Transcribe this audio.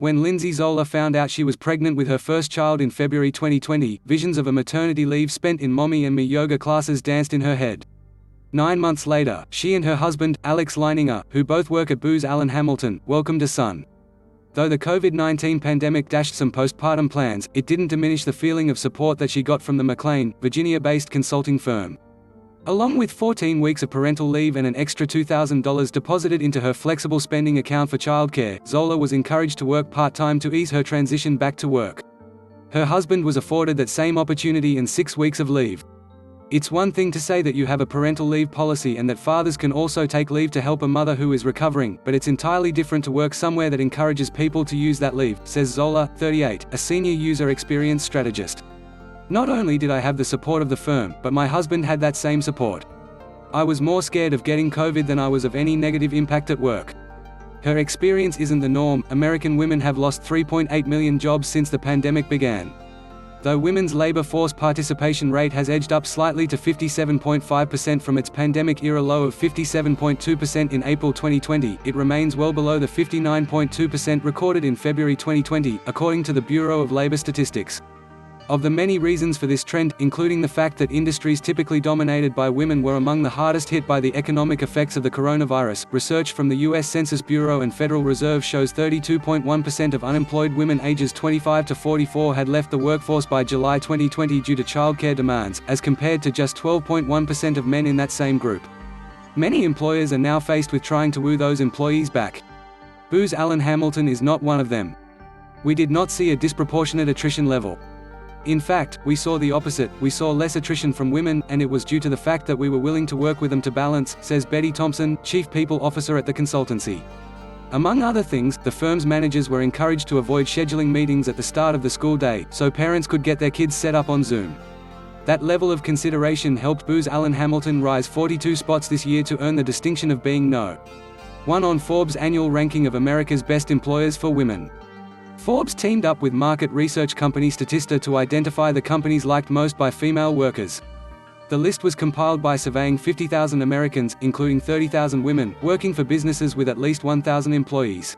When Lindsay Zoeller found out she was pregnant with her first child in February 2020, visions of a maternity leave spent in Mommy and Me yoga classes danced in her head. 9 months later, she and her husband, Alex Leininger, who both work at Booz Allen Hamilton, welcomed a son. Though the COVID-19 pandemic dashed some postpartum plans, it didn't diminish the feeling of support that she got from the McLean, Virginia-based consulting firm. Along with 14 weeks of parental leave and an extra $2,000 deposited into her flexible spending account for childcare, Zoeller was encouraged to work part-time to ease her transition back to work. Her husband was afforded that same opportunity and 6 weeks of leave. It's one thing to say that you have a parental leave policy and that fathers can also take leave to help a mother who is recovering, but it's entirely different to work somewhere that encourages people to use that leave, says Zoeller, 38, a senior user experience strategist. Not only did I have the support of the firm, but my husband had that same support. I was more scared of getting COVID than I was of any negative impact at work. Her experience isn't the norm. American women have lost 3.8 million jobs since the pandemic began. Though women's labor force participation rate has edged up slightly to 57.5% from its pandemic-era low of 57.2% in April 2020, it remains well below the 59.2% recorded in February 2020, according to the Bureau of Labor Statistics. Of the many reasons for this trend, including the fact that industries typically dominated by women were among the hardest hit by the economic effects of the coronavirus, research from the U.S. Census Bureau and Federal Reserve shows 32.1% of unemployed women ages 25 to 44 had left the workforce by July 2020 due to childcare demands, as compared to just 12.1% of men in that same group. Many employers are now faced with trying to woo those employees back. Booz Allen Hamilton is not one of them. We did not see a disproportionate attrition level. In fact, we saw the opposite. We saw less attrition from women, and it was due to the fact that we were willing to work with them to balance, says Betty Thompson, Chief People Officer at the consultancy. Among other things, the firm's managers were encouraged to avoid scheduling meetings at the start of the school day, so parents could get their kids set up on Zoom. That level of consideration helped Booz Allen Hamilton rise 42 spots this year to earn the distinction of being No. 1 on Forbes' annual ranking of America's best employers for women. Forbes teamed up with market research company Statista to identify the companies liked most by female workers. The list was compiled by surveying 50,000 Americans, including 30,000 women, working for businesses with at least 1,000 employees.